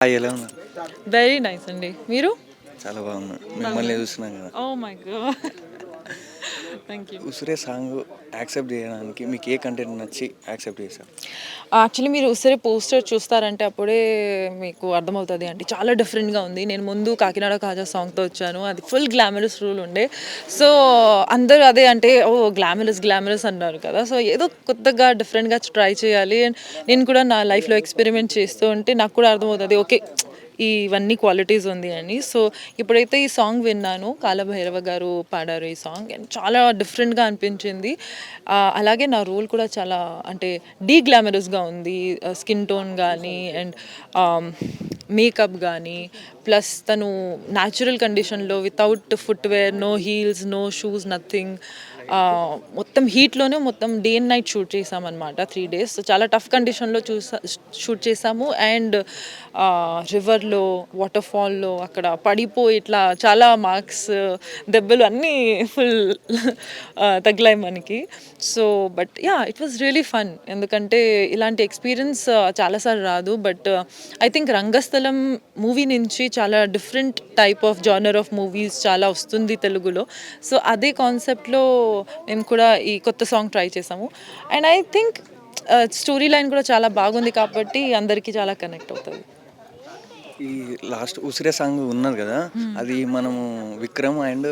ఎలా ఉన్నారు? Very nice అండి. మీరు? చాలా బాగున్నా. మిమ్మల్ని చూస్తున్నాం కదా. Oh my God! Thank you. Usire song accept చేయడానికి మీకు ఏ కంటెంట్ నచ్చి యాక్సెప్ట్ చేశారు? యాక్చువల్లీ మీరు ఉసిరి పోస్టర్ చూస్తారంటే అప్పుడే మీకు అర్థమవుతది అండి. చాలా డిఫరెంట్‌గా ఉంది. నేను ముందు 'కాకినాడ కాజా' సాంగ్‌తో వచ్చాను. అది ఫుల్ గ్లామరస్ రూల్ ఉండే. సో, అందరూ అదే అంటే ఓహ్! గ్లామరస్, గ్లామరస్ అన్నారు కదా! సో, ఏదో కొత్తగా డిఫరెంట్‌గా ట్రై చేయాలి. అండ్ నేను కూడా నా లైఫ్‌లో ఎక్స్‌పెరిమెంట్ చేస్తూ ఉంటే నాకు కూడా అర్థమవుతది. ఓకే. ఇవన్నీ క్వాలిటీస్ ఉంది అని. సో, ఇప్పుడైతే ఈ సాంగ్ విన్నానో, కాలభైరవ గారు పాడారు ఈ సాంగ్. అండ్ చాలా డిఫరెంట్‌గా అనిపించింది. అలాగే నా రోల్ కూడా చాలా అంటే గ్లామరస్‌గా ఉంది. స్కిన్ టోన్ గానీ అండ్ మేకప్ గానీ, ప్లస్ తను న్యాచురల్ కండిషన్‌లో without footwear, no heels, no shoes, nothing. మొత్తం హీట్‌లోనే మొత్తం డే అండ్ నైట్ షూట్ చేశామనమాట 3 డేస్. సో, చాలా టఫ్ కండిషన్‌లో షూట్ చేశాము. అండ్ రివర్‌లో, వాటర్ ఫాల్‌లో అక్కడ పడిపోయి ఇట్లా చాలా మార్క్స్, దెబ్బలు అన్నీ ఫుల్ తగిలాయి మనకి. So, but yeah! It was really fun. ఎందుకంటే ఇలాంటి ఎక్స్‌పీరియన్స్ చాలా సార్లు రాదు. But I think 'Rangasthalam' movie నుంచి చాలా different type of genre of movies చాలా వస్తుంది తెలుగులో. సో, అదే కాన్సెప్ట్‌లో మేము కూడా ఈ కొత్త సాంగ్ ట్రై చేసాము. And I think story line కూడా చాలా బాగుంది కాబట్టి అందరికీ చాలా కనెక్ట్ అవుతది. ఈ లాస్ట్ ఉసిరే సాంగ్ ఉన్నది కదా, అది మనము విక్రమ్ అండ్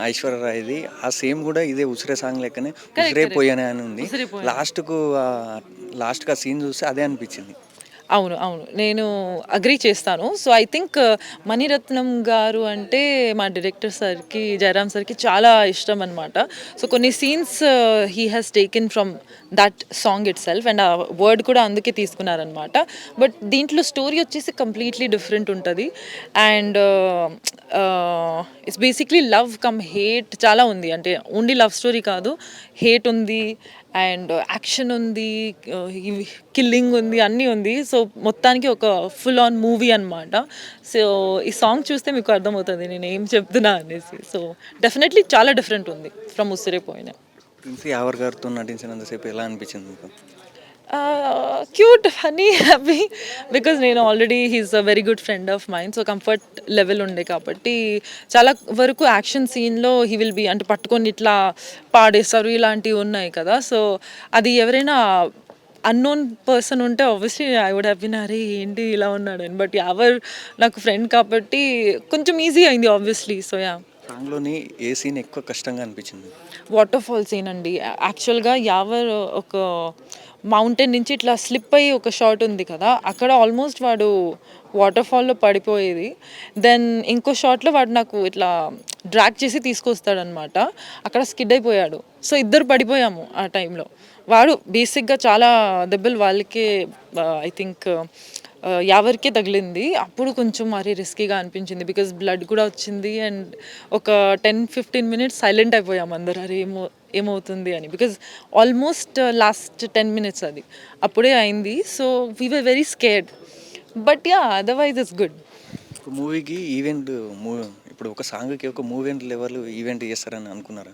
ఐశ్వర్య రాయ్ది. ఆ సేమ్ కూడా ఇదే ఉసిరే సాంగ్ లెక్కనే ఉసిరే కరెక్ట్. పోయానే అని ఉంది. ఉసిరిపోయాను. లాస్ట్కు ఆ సీన్ చూస్తే అదే అనిపించింది. అవును. అవును. నేను అగ్రీ చేస్తాను. సో, ఐ థింక్ మణిరత్నం గారు అంటే మా డైరెక్టర్ సార్‌కి, జయరామ్ సార్‌కి చాలా ఇష్టం అనమాట. సో, కొన్ని scenes he has taken from that song itself and ఆ వర్డ్ కూడా అందుకే తీసుకున్నారనమాట. బట్ దీంట్లో స్టోరీ వచ్చేసి కంప్లీట్‌లీ డిఫరెంట్ ఉంటది. And it's basically love come hate చాలా ఉంది. అంటే ఓన్లీ లవ్ స్టోరీ కాదు. హేట్ ఉంది అండ్ యాక్షన్ ఉంది, ఇవి కిల్లింగ్ ఉంది, అన్నీ ఉంది. సో, మొత్తానికి ఒక ఫుల్ ఆన్ మూవీ అనమాట. సో, ఈ సాంగ్ చూస్తే మీకు అర్థమవుతది నేనేం చెప్తున్నా అనేసి. సో, డెఫినెట్‌లీ చాలా డిఫరెంట్ ఉంది ఫ్రమ్ 'ఉసిరిపోయిన'. ప్రిన్స్ యావర్ గారితో నటించినంతసేపు ఎలా అనిపించింది మీకు? క్యూట్, ఫన్నీ, హ్యాపీ బికాజ్ నేను already he's a very good friend of mind. So, comfort level ఉండే కాబట్టి చాలా వరకు యాక్షన్ సీన్‌లో హీ విల్ బీ అంటే పట్టుకొని ఇట్లా పాడేస్తారు ఇలాంటివి ఉన్నాయి కదా! సో, అది ఎవరైనా అన్నోన్ పర్సన్ ఉంటే obviously I would have been అరే! ఏంటి ఇలా ఉన్నాడని. బట్ యావర్ నాకు ఫ్రెండ్ కాబట్టి కొంచెం ఈజీ అయింది ఆబ్వియస్లీ. So, yeah! సాంగ్లోని ఏ సీన్ ఎక్కువ కష్టంగా అనిపించింది? వాటర్ ఫాల్ సీన్ అండి. యాక్చువల్‌గా యావర్ ఒక మౌంటైన్ నుంచి ఇట్లా స్లిప్ అయ్యి ఒక షాట్ ఉంది కదా! అక్కడ ఆల్మోస్ట్ వాడు వాటర్ ఫాల్‌లో పడిపోయేది. దెన్ ఇంకో షాట్‌లో వాడు నాకు ఇట్లా డ్రాగ్ చేసి తీసుకొస్తాడనమాట. అక్కడ స్కిడ్ అయిపోయాడు. సో, ఇద్దరు పడిపోయాము ఆ టైంలో. వాడు బేసిక్‌గా చాలా దెబ్బలు వాళ్ళకే ఐ థింక్ యావరికే తగిలింది. అప్పుడు కొంచెం మరీ రిస్కీగా అనిపించింది. బికాజ్ బ్లడ్ కూడా వచ్చింది. అండ్ ఒక 10, 15 మినిట్స్ సైలెంట్ అయిపోయాం అందరు. అరే! ఏమవుతుంది అని. బికాజ్ ఆల్మోస్ట్ లాస్ట్ 10 మినిట్స్ అది. అప్పుడే అయింది. So, we were very scared. But yeah! Otherwise it's good. ఒక మూవీకి ఈవెంట్ మూ ఇప్పుడు ఒక సాంగ్‌కి ఒక మూవెంట్ లెవెల్ ఈవెంట్ చేస్తారని అనుకున్నారా?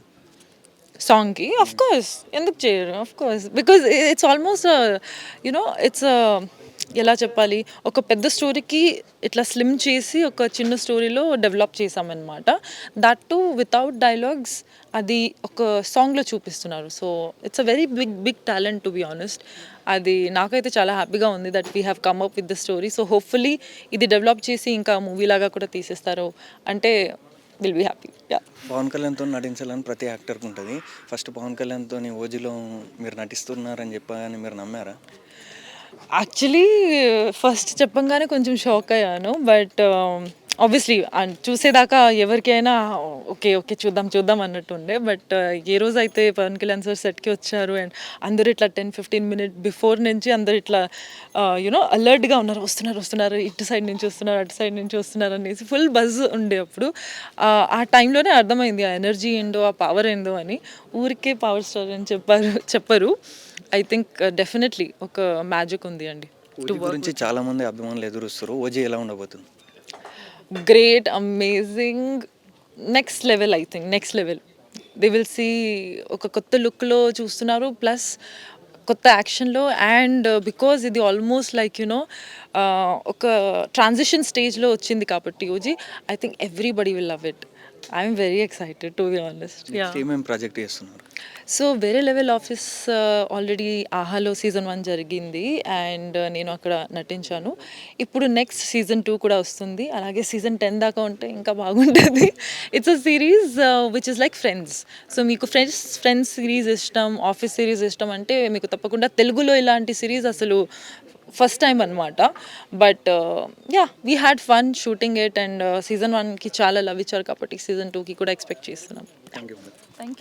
సాంగ్‌కి ఆఫ్‌కోర్స్ ఎందుకు చేయరు? Of course. Because it's almost it's ఎలా చెప్పాలి? ఒక పెద్ద స్టోరీకి ఇట్లా స్లిమ్ చేసి ఒక చిన్న స్టోరీలో డెవలప్ చేశామనమాట. దట్ టూ వితౌట్ డైలాగ్స్ అది ఒక సాంగ్‌లో చూపిస్తున్నారు. So, it's a very big talent to be honest. అది నాకైతే చాలా హ్యాపీగా ఉంది that we have come up with the story. So, hopefully ఇది డెవలప్ చేసి ఇంకా మూవీలాగా కూడా తీసేస్తారు అంటే will be happy. Yeah! Pawan కళ్యాణ్‌తోని నటించాలని ప్రతి యాక్టర్‌కి ఉంటది. ఫస్ట్ పవన్ కళ్యాణ్‌తోని 'ఓజీలో' మీరు నటిస్తున్నారని చెప్పగానే మీరు నమ్మారా? యాక్చువల్లీ ఫస్ట్ చెప్పంగానే కొంచెం షాక్ అయ్యాను. బట్ ఆబ్వియస్లీ చూసేదాకా ఎవరికైనా ఓకే. ఓకే. చూద్దాం, చూద్దాం అన్నట్టుండే. బట్ ఏ రోజైతే పవన్ కళ్యాణ్ సార్ సెట్‌కి వచ్చారు అండ్ అందరూ ఇట్లా 10, 15 మినిట్ బిఫోర్ నుంచి అందరూ ఇట్లా అలర్ట్‌గా ఉన్నారు. వస్తున్నారు, వస్తున్నారు. ఇటు సైడ్ నుంచి వస్తున్నారు, అటు సైడ్ నుంచి వస్తున్నారు అనేసి ఫుల్ బజ్ ఉండే అప్పుడు. ఆ టైంలోనే అర్థమైంది ఆ ఎనర్జీ ఏందో, ఆ పవర్ ఏందో అని. ఊరికే పవర్ స్టార్ అని చెప్పరు. ఐ థింక్ డెఫినెట్‌లీ ఒక మ్యాజిక్ ఉంది అండి. టు 'ఓజీ' వర్క్ గురించి విత్ చాలామంది అభిమానులు ఎదురుస్తున్నారు. 'ఓజీ' ఎలా ఉండబోతుంది? Great, amazing, next level next level. They will see ఒక కొత్త లుక్‌లో చూస్తున్నారు. ప్లస్ కొత్త యాక్షన్లో అండ్ బికాజ్ ఇది ఆల్మోస్ట్ లైక్ యునో ఒక ట్రాన్సిషన్ స్టేజ్లో వచ్చింది కాబట్టి యూజీ I think everybody will love it. I'm very excited to be honest. ఏమేమి ప్రాజెక్ట్ చేస్తున్నారు? సో వేరే లెవెల్ ఆఫీస్ ఆల్రెడీ ఆహాలో సీజన్ 1 జరిగింది అండ్ నేను అక్కడ నటించాను. ఇప్పుడు నెక్స్ట్ సీజన్ 2 కూడా వస్తుంది. అలాగే సీజన్ 10 దాకా ఉంటే ఇంకా బాగుంటుంది. It's a series which is like friends. So మీకు ఫ్రెండ్స్ సిరీస్ ఇష్టం, ఆఫీస్ సిరీస్ ఇష్టం అంటే మీకు తప్పకుండా తెలుగులో ఇలాంటి సిరీస్ అసలు ఫస్ట్ టైం అనమాట. But yeah we had fun shooting it and season 1కి చాలా లవ్ ఇచ్చారు కాబట్టి సీజన్ 2కి కూడా ఎక్స్పెక్ట్ చేస్తున్నాం. Thank you.